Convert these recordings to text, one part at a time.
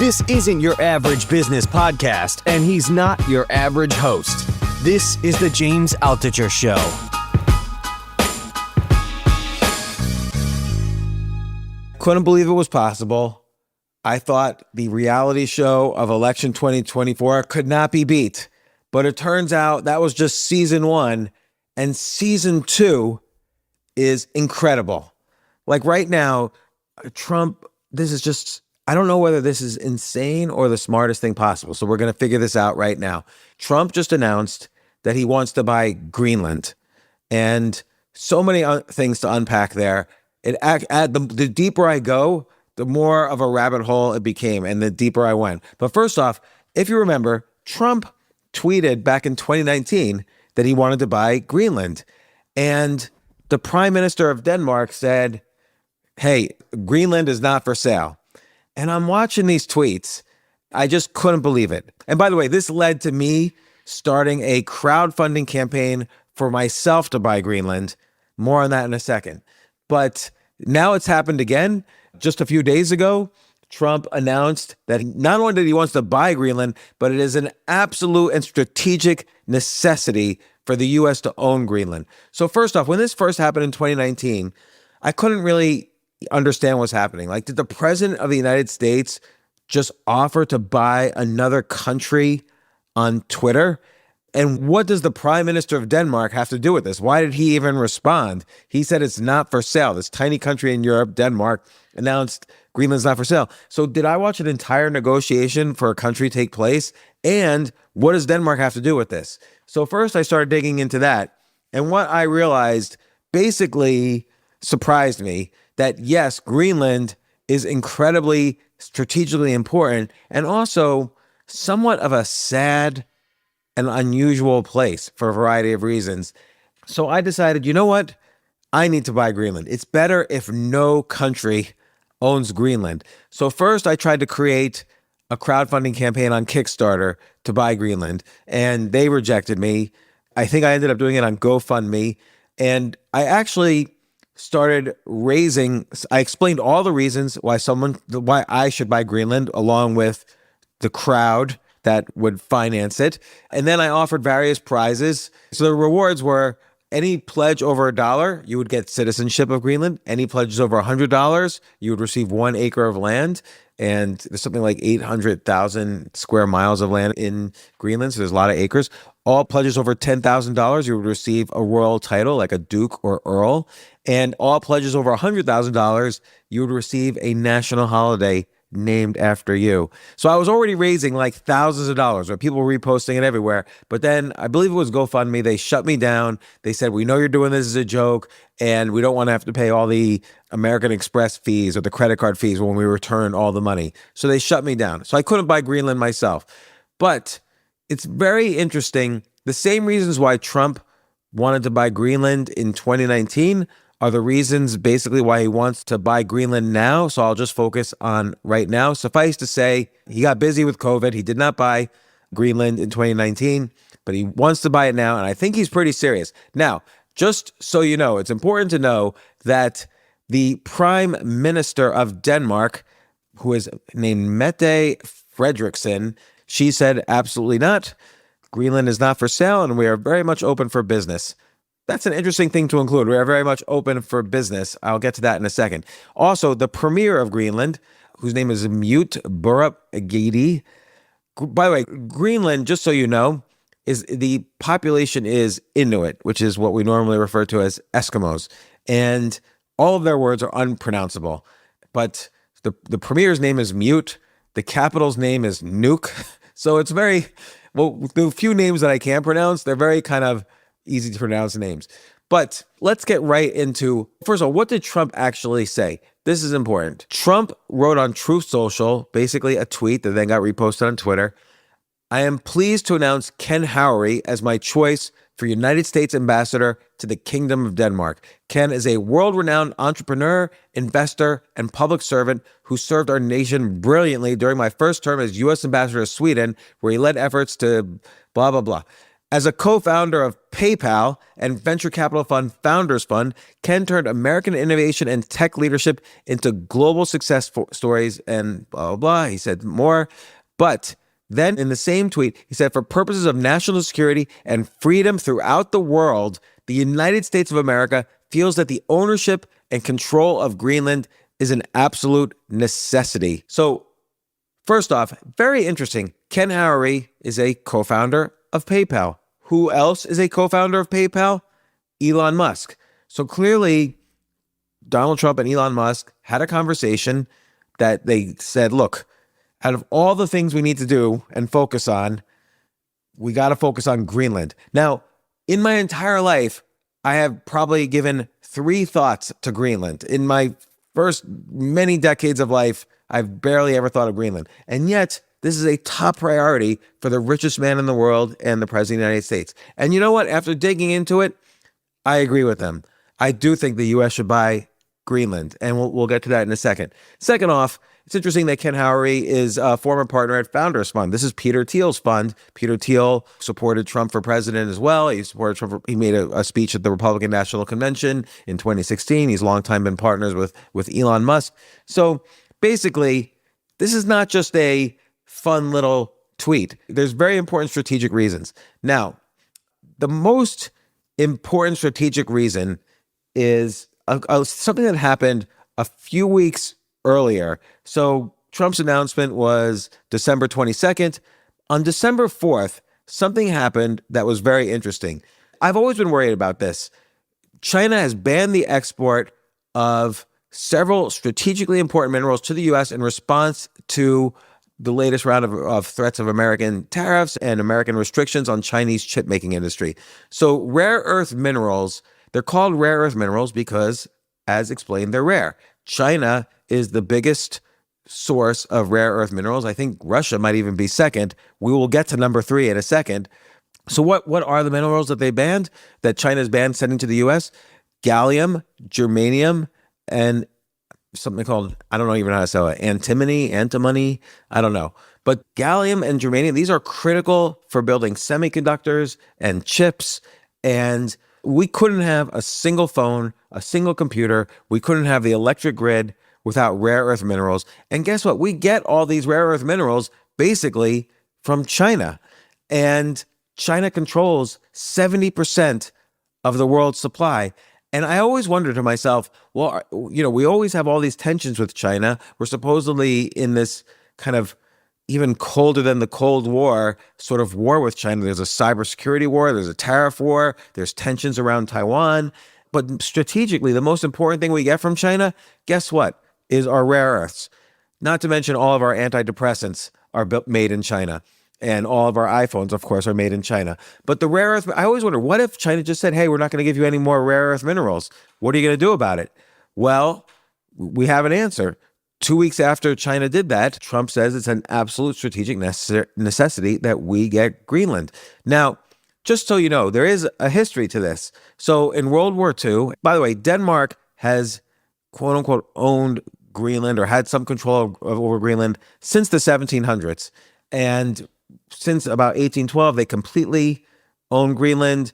This isn't your average business podcast, and he's not your average host. This is the James Altucher Show. Couldn't believe it was possible. I thought the reality show of election 2024 could not be beat. But it turns out that was just season 1, and season 2 is incredible. Like right now, Trump, this is just, I don't know whether this is insane or the smartest thing possible. So we're going to figure this out right now. Trump just announced that he wants to buy Greenland, and so many things to unpack there. The deeper I go, the more of a rabbit hole it became, and the deeper I went. But first off, if you remember, Trump tweeted back in 2019 that he wanted to buy Greenland. And the Prime Minister of Denmark said, hey, Greenland is not for sale. And I'm watching these tweets. I just couldn't believe it. And by the way, this led to me starting a crowdfunding campaign for myself to buy Greenland. More on that in a second. But now it's happened again. Just a few days ago, Trump announced that not only did he wants to buy Greenland, but it is an absolute and strategic necessity for the U.S. to own Greenland. So first off, when this first happened in 2019, I couldn't really understand what's happening. Like, did the president of the United States just offer to buy another country on Twitter? And what does the Prime Minister of Denmark have to do with this? Why did he even respond? He said it's not for sale. This tiny country in Europe, Denmark, announced Greenland's not for sale. So did I watch an entire negotiation for a country take place? And what does Denmark have to do with this? So first I started digging into that. And what I realized basically surprised me that yes, Greenland is incredibly strategically important and also somewhat of a sad and unusual place for a variety of reasons. So I decided, you know what? I need to buy Greenland. It's better if no country owns Greenland. So first I tried to create a crowdfunding campaign on Kickstarter to buy Greenland, and they rejected me. I think I ended up doing it on GoFundMe, and I actually started raising, I explained all the reasons why I should buy Greenland along with the crowd that would finance it. And then I offered various prizes. So the rewards were any pledge over $1, you would get citizenship of Greenland. Any pledges over $100, you would receive 1 acre of land. And there's something like 800,000 square miles of land in Greenland. So there's a lot of acres. All pledges over $10,000, you would receive a royal title like a duke or earl. And all pledges over $100,000, you would receive a national holiday named after you. So I was already raising like thousands of dollars, or people were reposting it everywhere. But then I believe it was GoFundMe. They shut me down. They said, we know you're doing this as a joke, and we don't want to have to pay all the American Express fees or the credit card fees when we return all the money. So they shut me down. So I couldn't buy Greenland myself. But it's very interesting. The same reasons why Trump wanted to buy Greenland in 2019 are the reasons basically why he wants to buy Greenland now. So I'll just focus on right now. Suffice to say, he got busy with COVID. He did not buy Greenland in 2019, but he wants to buy it now. And I think he's pretty serious. Now, just so you know, it's important to know that the Prime Minister of Denmark, who is named Mette Frederiksen, she said, absolutely not. Greenland is not for sale, and we are very much open for business. That's an interesting thing to include. We are very much open for business. I'll get to that in a second. Also, the premier of Greenland, whose name is Mute Burup Agedi. By the way, Greenland, just so you know, is the population is Inuit, which is what we normally refer to as Eskimos. And all of their words are unpronounceable. But the premier's name is Mute. The capital's name is Nuke. So it's very, well, the few names that I can pronounce, they're very kind of easy to pronounce names. But let's get right into, first of all, what did Trump actually say? This is important. Trump wrote on Truth Social, basically a tweet that then got reposted on Twitter. I am pleased to announce Ken Howery as my choice for United States Ambassador to the Kingdom of Denmark. Ken is a world-renowned entrepreneur, investor, and public servant who served our nation brilliantly during my first term as U.S. Ambassador to Sweden, where he led efforts to blah, blah, blah. As a co-founder of PayPal and venture capital fund Founders Fund, Ken turned American innovation and tech leadership into global success stories and blah, blah, blah. He said more. But then in the same tweet, he said, for purposes of national security and freedom throughout the world, the United States of America feels that the ownership and control of Greenland is an absolute necessity. So first off, very interesting. Ken Howery is a co-founder of PayPal. Who else is a co-founder of PayPal? Elon Musk. So clearly, Donald Trump and Elon Musk had a conversation that they said, look, out of all the things we need to do and focus on, we got to focus on Greenland. Now, in my entire life, I have probably given 3 thoughts to Greenland. In my first many decades of life, I've barely ever thought of Greenland. And yet, this is a top priority for the richest man in the world and the president of the United States. And you know what? After digging into it, I agree with them. I do think the U.S. should buy Greenland, and we'll get to that in a second. Second off, it's interesting that Ken Howery is a former partner at Founders Fund. This is Peter Thiel's fund. Peter Thiel supported Trump for president as well. He supported Trump. He made a speech at the Republican National Convention in 2016. He's long time been partners with Elon Musk. So basically, this is not just a fun little tweet. There's very important strategic reasons. Now, the most important strategic reason is something that happened a few weeks earlier. So Trump's announcement was December 22nd. On December 4th, something happened that was very interesting. I've always been worried about this. China has banned the export of several strategically important minerals to the U.S. in response to the latest round of threats of American tariffs and American restrictions on Chinese chip-making industry. So rare earth minerals, they're called rare earth minerals because, as explained, they're rare. China is the biggest source of rare earth minerals. I think Russia might even be second. We will get to number 3 in a second. So what are the minerals that they banned, that China's banned sending to the U.S.? Gallium, germanium, and something called, I don't know even how to say it, antimony, I don't know. But gallium and germanium, these are critical for building semiconductors and chips. And we couldn't have a single phone, a single computer. We couldn't have the electric grid without rare earth minerals. And guess what? We get all these rare earth minerals basically from China. And China controls 70% of the world's supply. And I always wonder to myself, well, you know, we always have all these tensions with China. We're supposedly in this kind of even colder than the Cold War sort of war with China. There's a cybersecurity war. There's a tariff war. There's tensions around Taiwan. But strategically, the most important thing we get from China, guess what, is our rare earths. Not to mention all of our antidepressants are made in China. And all of our iPhones, of course, are made in China. But the rare earth, I always wonder, what if China just said, hey, we're not going to give you any more rare earth minerals? What are you going to do about it? Well, we have an answer. 2 weeks after China did that, Trump says it's an absolute strategic necessity that we get Greenland. Now, just so you know, there is a history to this. So in World War II, by the way, Denmark has quote unquote owned Greenland or had some control over Greenland since the 1700s. And since about 1812, they completely own Greenland.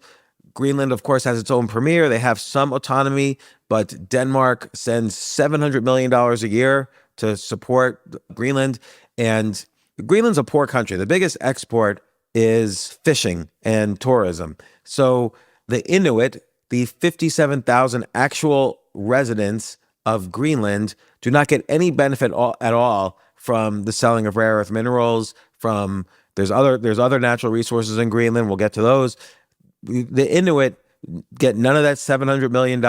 Greenland, of course, has its own premier. They have some autonomy, but Denmark sends $700 million a year to support Greenland. And Greenland's a poor country. The biggest export is fishing and tourism. So the Inuit, the 57,000 actual residents of Greenland, do not get any benefit at all from the selling of rare earth minerals, there's other natural resources in Greenland. We'll get to those. The Inuit get none of that $700 million.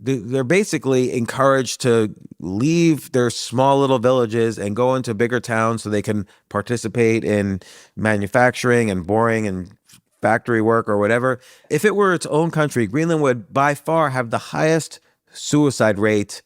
They're basically encouraged to leave their small little villages and go into bigger towns so they can participate in manufacturing and boring and factory work or whatever. If it were its own country, Greenland would by far have the highest suicide rate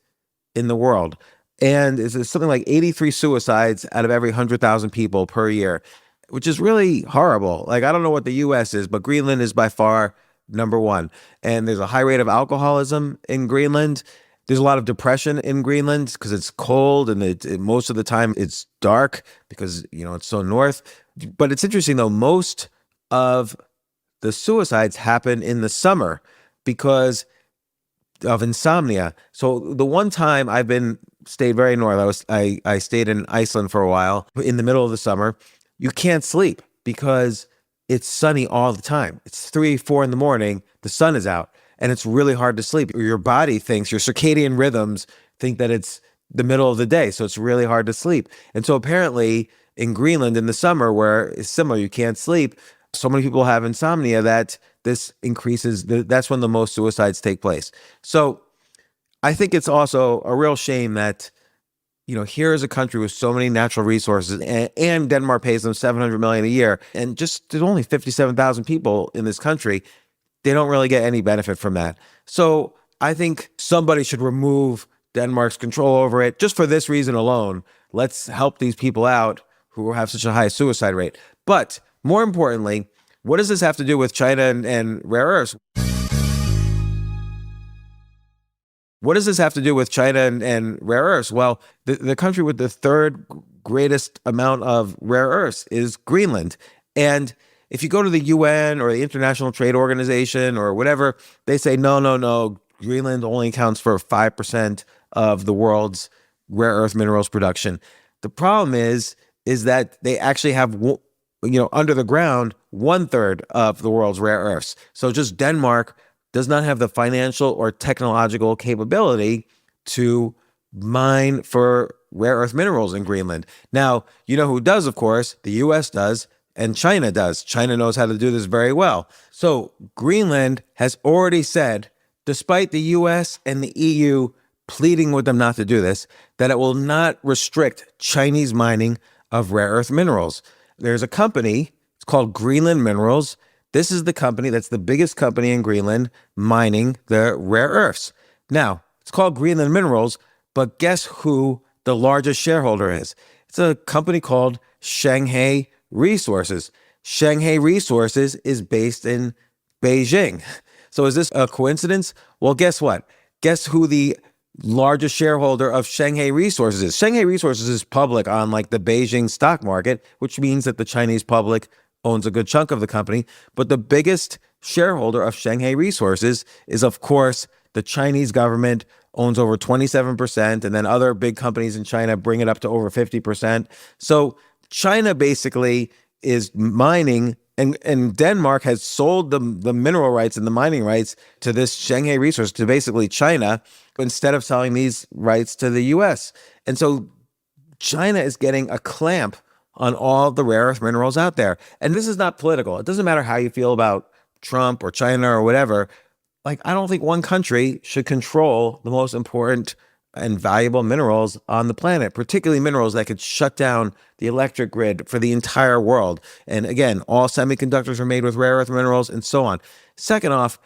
in the world. And it's something like 83 suicides out of every 100,000 people per year, which is really horrible. Like, I don't know what the U.S. is, but Greenland is by far number one. And there's a high rate of alcoholism in Greenland. There's a lot of depression in Greenland because it's cold and most of the time it's dark because, you know, it's so north. But it's interesting, though, most of the suicides happen in the summer because of insomnia. So the one time stayed very north, I stayed in Iceland for a while in the middle of the summer. You can't sleep because it's sunny all the time. It's 3, 4 in the morning, the sun is out, and it's really hard to sleep. Your body thinks, your circadian rhythms think that it's the middle of the day, so it's really hard to sleep. And so apparently in Greenland in the summer, where it's similar, you can't sleep, so many people have insomnia that this increases, that's when the most suicides take place. So I think it's also a real shame that, here is a country with so many natural resources, and Denmark pays them $700 million a year, and just there's only 57,000 people in this country. They don't really get any benefit from that. So I think somebody should remove Denmark's control over it just for this reason alone. Let's help these people out who have such a high suicide rate. But more importantly, what does this have to do with China and rare earths? What does this have to do with China and rare earths? Well, the country with the third greatest amount of rare earths is Greenland. And if you go to the UN or the International Trade Organization or whatever, they say, no, Greenland only accounts for 5% of the world's rare earth minerals production. The problem is that they actually have, under the ground, 1/3 of the world's rare earths. So just Denmark does not have the financial or technological capability to mine for rare earth minerals in Greenland. Now, you know who does, of course? The US does, and China does. China knows how to do this very well. So Greenland has already said, despite the US and the EU pleading with them not to do this, that it will not restrict Chinese mining of rare earth minerals. There's a company, it's called Greenland Minerals. This is the company that's the biggest company in Greenland mining the rare earths. Now, it's called Greenland Minerals, but guess who the largest shareholder is? It's a company called Shanghai Resources. Shanghai Resources is based in Beijing. So is this a coincidence? Well, guess what? Guess who the largest shareholder of Shanghai Resources is? Shanghai Resources is public on the Beijing stock market, which means that the Chinese public owns a good chunk of the company. But the biggest shareholder of Shanghai Resources is, of course, the Chinese government owns over 27%, and then other big companies in China bring it up to over 50%. So China basically is mining, and Denmark has sold the mineral rights and the mining rights to this Shanghai Resources, to basically China, instead of selling these rights to the US. And so China is getting a clamp on all the rare earth minerals out there. And this is not political. It doesn't matter how you feel about Trump or China or whatever. I don't think one country should control the most important and valuable minerals on the planet, particularly minerals that could shut down the electric grid for the entire world. And again, all semiconductors are made with rare earth minerals and so on. Second off,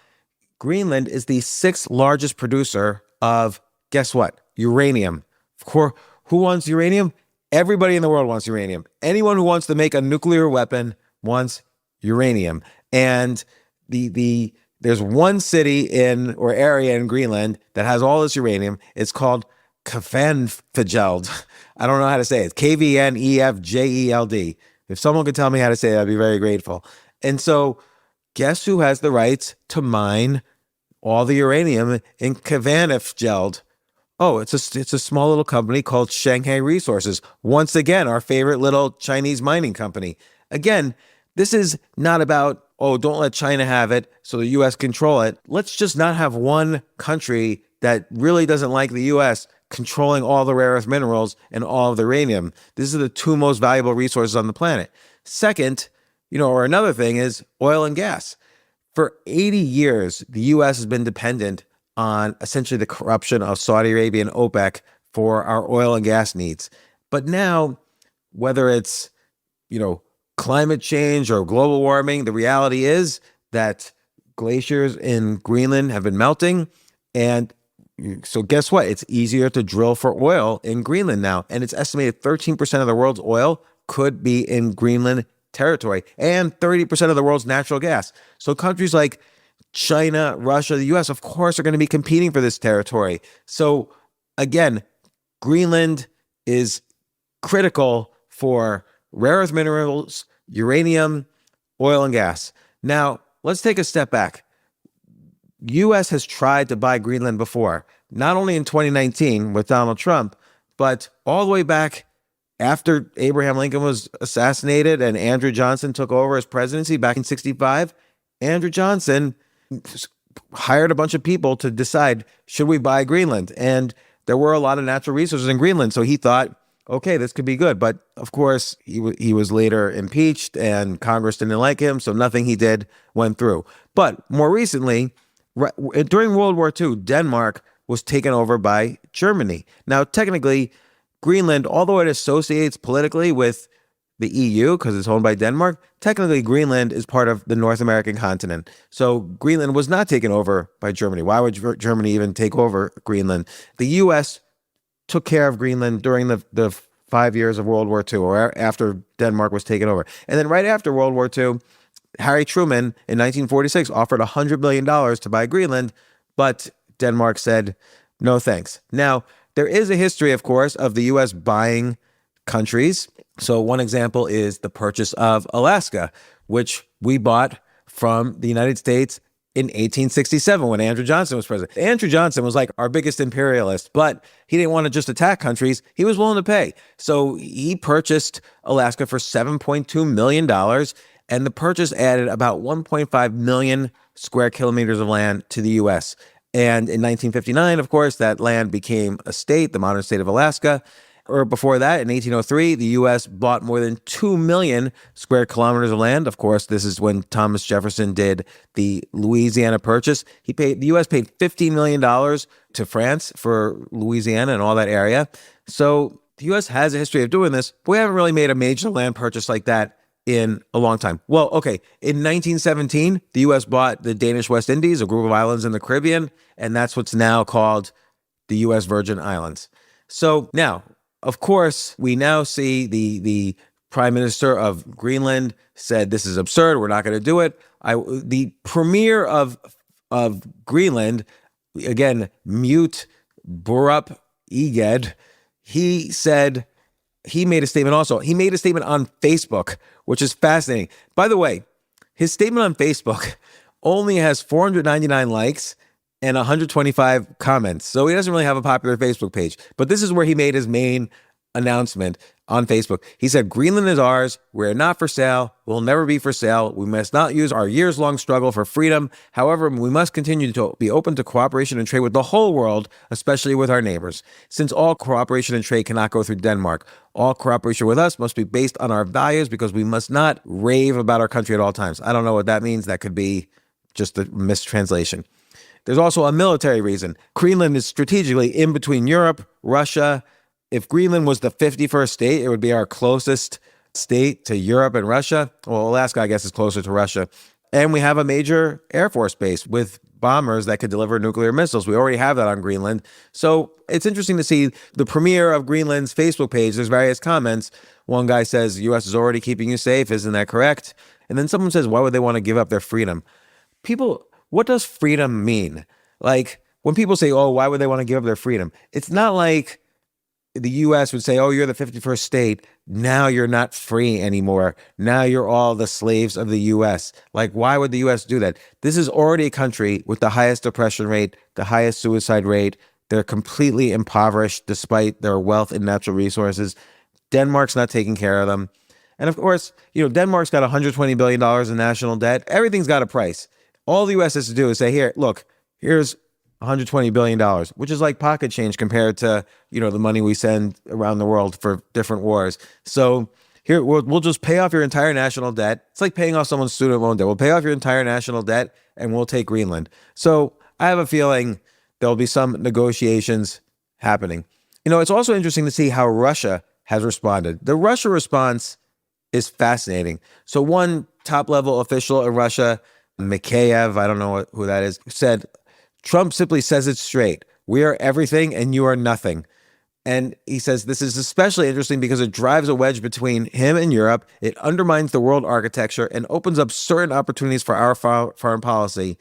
Greenland is the 6th largest producer of, guess what? Uranium. Of course, who wants uranium? Everybody in the world wants uranium. Anyone who wants to make a nuclear weapon wants uranium. And there's one city or area in Greenland that has all this uranium. It's called Kvanefjeld. I don't know how to say it. Kvnefjeld. If someone could tell me how to say it, I'd be very grateful. And so guess who has the rights to mine all the uranium in Kvanefjeld? Oh, it's a small little company called Shanghai Resources. Once again, our favorite little Chinese mining company. Again, this is not about, don't let China have it so the U.S. control it. Let's just not have one country that really doesn't like the U.S. controlling all the rare earth minerals and all of the uranium. These are the 2 most valuable resources on the planet. Second, or another thing is oil and gas. For 80 years, the U.S. has been dependent on essentially the corruption of Saudi Arabia and OPEC for our oil and gas needs. But now, whether it's, climate change or global warming, the reality is that glaciers in Greenland have been melting. And so guess what? It's easier to drill for oil in Greenland now. And it's estimated 13% of the world's oil could be in Greenland territory, and 30% of the world's natural gas. So countries like China, Russia, the US, of course, are going to be competing for this territory. So again, Greenland is critical for rare earth minerals, uranium, oil and gas. Now, let's take a step back. U.S. has tried to buy Greenland before, not only in 2019 with Donald Trump, but all the way back after Abraham Lincoln was assassinated and Andrew Johnson took over his presidency back in 1965. Andrew Johnson hired a bunch of people to decide, should we buy Greenland? And there were a lot of natural resources in Greenland. So he thought, okay, this could be good. But of course, he was later impeached and Congress didn't like him. So nothing he did went through. But more recently, during World War II, Denmark was taken over by Germany. Now, technically, Greenland, although it associates politically with the EU because it's owned by Denmark, technically Greenland is part of the North American continent. So Greenland was not taken over by Germany. Why would Germany even take over Greenland? The U.S. took care of Greenland during the 5 years of World War II, or after Denmark was taken over. And then right after World War II, Harry Truman in 1946 offered $100 million to buy Greenland, but Denmark said, no thanks. Now, there is a history, of course, of the U.S. buying countries. So one example is the purchase of Alaska, which we bought from the United States in 1867 when Andrew Johnson was president. Andrew Johnson was like our biggest imperialist, but he didn't want to just attack countries. He was willing to pay. So he purchased Alaska for $7.2 million, and the purchase added about 1.5 million square kilometers of land to the U.S. And in 1959, of course, that land became a state, the modern state of Alaska. Or before that, in 1803, the U.S. bought more than 2 million square kilometers of land. Of course, this is when Thomas Jefferson did the Louisiana Purchase. The U.S. paid $15 million to France for Louisiana and all that area. So the U.S. has a history of doing this, but we haven't really made a major land purchase like that in a long time. Well, okay, in 1917, the U.S. bought the Danish West Indies, a group of islands in the Caribbean, and that's what's now called the U.S. Virgin Islands. So now, of course, we now see the Prime Minister of Greenland said, this is absurd, we're not going to do it. The premier of Greenland, again, mute Borup Eged, he said, he made a statement also. He made a statement on Facebook, which is fascinating. By the way, his statement on Facebook only has 499 likes and 125 comments. So he doesn't really have a popular Facebook page. But this is where he made his main announcement on Facebook. He said, Greenland is ours. We're not for sale. We'll never be for sale. We must not use our years-long struggle for freedom. However, we must continue to be open to cooperation and trade with the whole world, especially with our neighbors. Since all cooperation and trade cannot go through Denmark, all cooperation with us must be based on our values because we must not rave about our country at all times. I don't know what that means. That could be just a mistranslation. There's also a military reason. Greenland is strategically in between Europe, Russia. If Greenland was the 51st state, it would be our closest state to Europe and Russia. Well, Alaska, I guess, is closer to Russia. And we have a major Air Force base with bombers that could deliver nuclear missiles. We already have that on Greenland. So it's interesting to see the premier of Greenland's Facebook page. There's various comments. One guy says, the U.S. is already keeping you safe. Isn't that correct? And then someone says, why would they want to give up their freedom? People, what does freedom mean? Like, when people say, oh, why would they want to give up their freedom? It's not like the U.S. would say, oh, you're the 51st state. Now you're not free anymore. Now you're all the slaves of the U.S. Like, why would the U.S. do that? This is already a country with the highest depression rate, the highest suicide rate. They're completely impoverished despite their wealth and natural resources. Denmark's not taking care of them. And of course, Denmark's got $120 billion in national debt. Everything's got a price. All the U.S. has to do is say, here, look, here's $120 billion, which is like pocket change compared to, the money we send around the world for different wars. So here, we'll just pay off your entire national debt. It's like paying off someone's student loan debt. We'll pay off your entire national debt and we'll take Greenland. So I have a feeling there'll be some negotiations happening. It's also interesting to see how Russia has responded. The Russia response is fascinating. So one top-level official in Russia, Mikheyev, I don't know who that is, said, Trump simply says it straight. We are everything and you are nothing. And he says this is especially interesting because it drives a wedge between him and Europe. It undermines the world architecture and opens up certain opportunities for our foreign policy.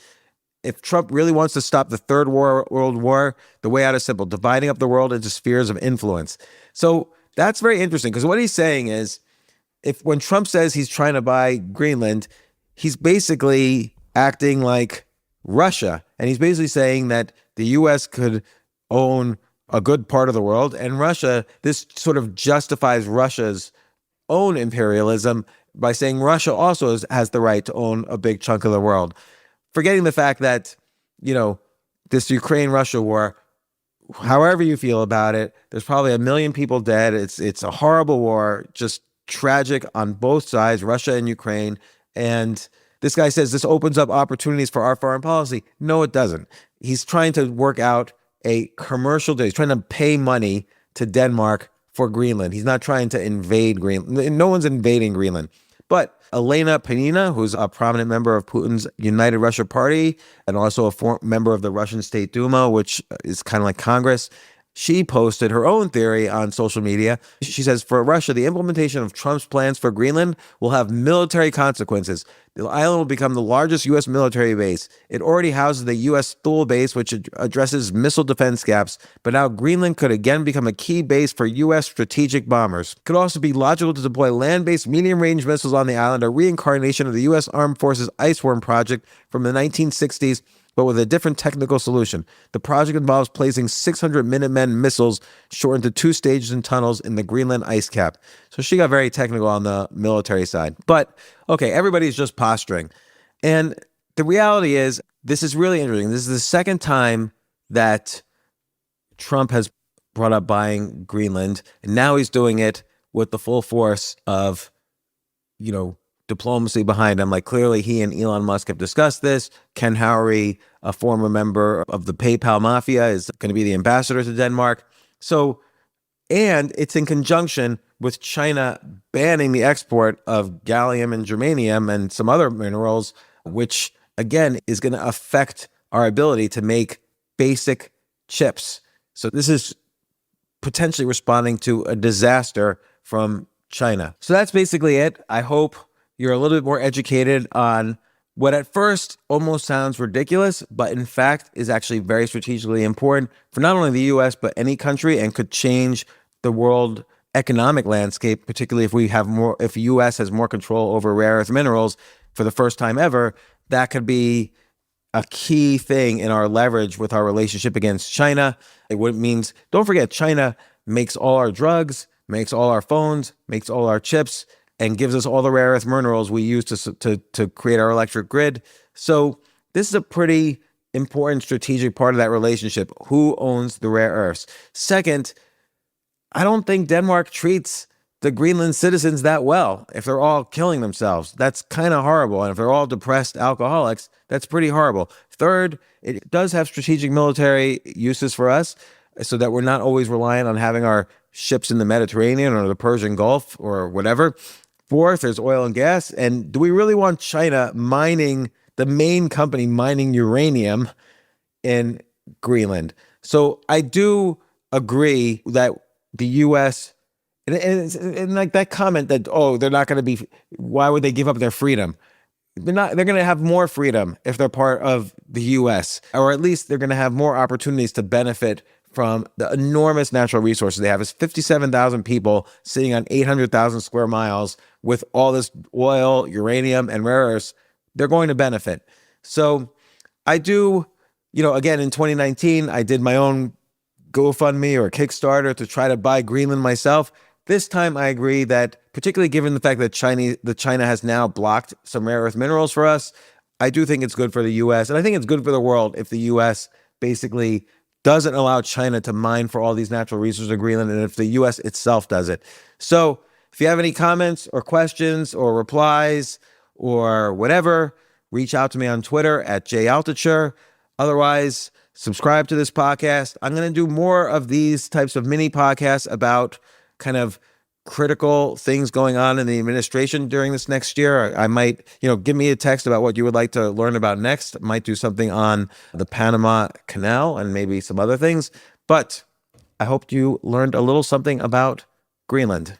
If Trump really wants to stop the Third World War, the way out is simple, dividing up the world into spheres of influence. So that's very interesting because what he's saying is when Trump says he's trying to buy Greenland, he's basically acting like Russia. And he's basically saying that the U.S. could own a good part of the world, and Russia, this sort of justifies Russia's own imperialism by saying Russia also has the right to own a big chunk of the world. Forgetting the fact that, this Ukraine-Russia war, however you feel about it, there's probably 1 million people dead. It's a horrible war, just tragic on both sides, Russia and Ukraine. And this guy says this opens up opportunities for our foreign policy. No, it doesn't. He's trying to work out a commercial deal. He's trying to pay money to Denmark for Greenland. He's not trying to invade Greenland. No one's invading Greenland. But Elena Penina, who's a prominent member of Putin's United Russia Party and also a member of the Russian State Duma, which is kind of like Congress, she posted her own theory on social media. She says, for Russia, the implementation of Trump's plans for Greenland will have military consequences. The island will become the largest U.S. military base. It already houses the U.S. Thule base, which addresses missile defense gaps. But now Greenland could again become a key base for U.S. strategic bombers. It could also be logical to deploy land-based medium-range missiles on the island, a reincarnation of the U.S. Armed Forces Iceworm project from the 1960s, but with a different technical solution. The project involves placing 600 Minutemen missiles shortened to 2 stages and tunnels in the Greenland ice cap. So she got very technical on the military side. But, okay, everybody's just posturing. And the reality is, this is really interesting. This is the second time that Trump has brought up buying Greenland, and now he's doing it with the full force of, diplomacy behind him. Like, clearly he and Elon Musk have discussed this. Ken Howery, a former member of the PayPal mafia, is going to be the ambassador to Denmark. So, and it's in conjunction with China banning the export of gallium and germanium and some other minerals, which again is going to affect our ability to make basic chips. So this is potentially responding to a disaster from China. So that's basically it. I hope you're a little bit more educated on what at first almost sounds ridiculous, but in fact is actually very strategically important for not only the U.S., but any country, and could change the world economic landscape, particularly if the U.S. has more control over rare earth minerals for the first time ever. That could be a key thing in our leverage with our relationship against China. Don't forget, China makes all our drugs, makes all our phones, makes all our chips, and gives us all the rare earth minerals we use to create our electric grid. So this is a pretty important strategic part of that relationship. Who owns the rare earths? Second, I don't think Denmark treats the Greenland citizens that well. If they're all killing themselves, that's kind of horrible. And if they're all depressed alcoholics, that's pretty horrible. Third, it does have strategic military uses for us, so that we're not always reliant on having our ships in the Mediterranean or the Persian Gulf or whatever. Fourth, there's oil and gas. And do we really want China the main company mining uranium in Greenland? So I do agree that the U.S., and like that comment that, they're not going to be, why would they give up their freedom? They're going to have more freedom if they're part of the U.S., or at least they're going to have more opportunities to benefit from the enormous natural resources they have. It's 57,000 people sitting on 800,000 square miles with all this oil, uranium, and rare earths. They're going to benefit. So I do, again, in 2019, I did my own GoFundMe or Kickstarter to try to buy Greenland myself. This time I agree that, particularly given the fact that China has now blocked some rare earth minerals for us, I do think it's good for the U.S. And I think it's good for the world if the U.S. basically doesn't allow China to mine for all these natural resources in Greenland, and if the U.S. itself does it. So if you have any comments or questions or replies or whatever, reach out to me on Twitter at @Altucher. Otherwise, subscribe to this podcast. I'm going to do more of these types of mini podcasts about kind of critical things going on in the administration during this next year. I might, give me a text about what you would like to learn about next. I might do something on the Panama Canal and maybe some other things. But I hope you learned a little something about Greenland.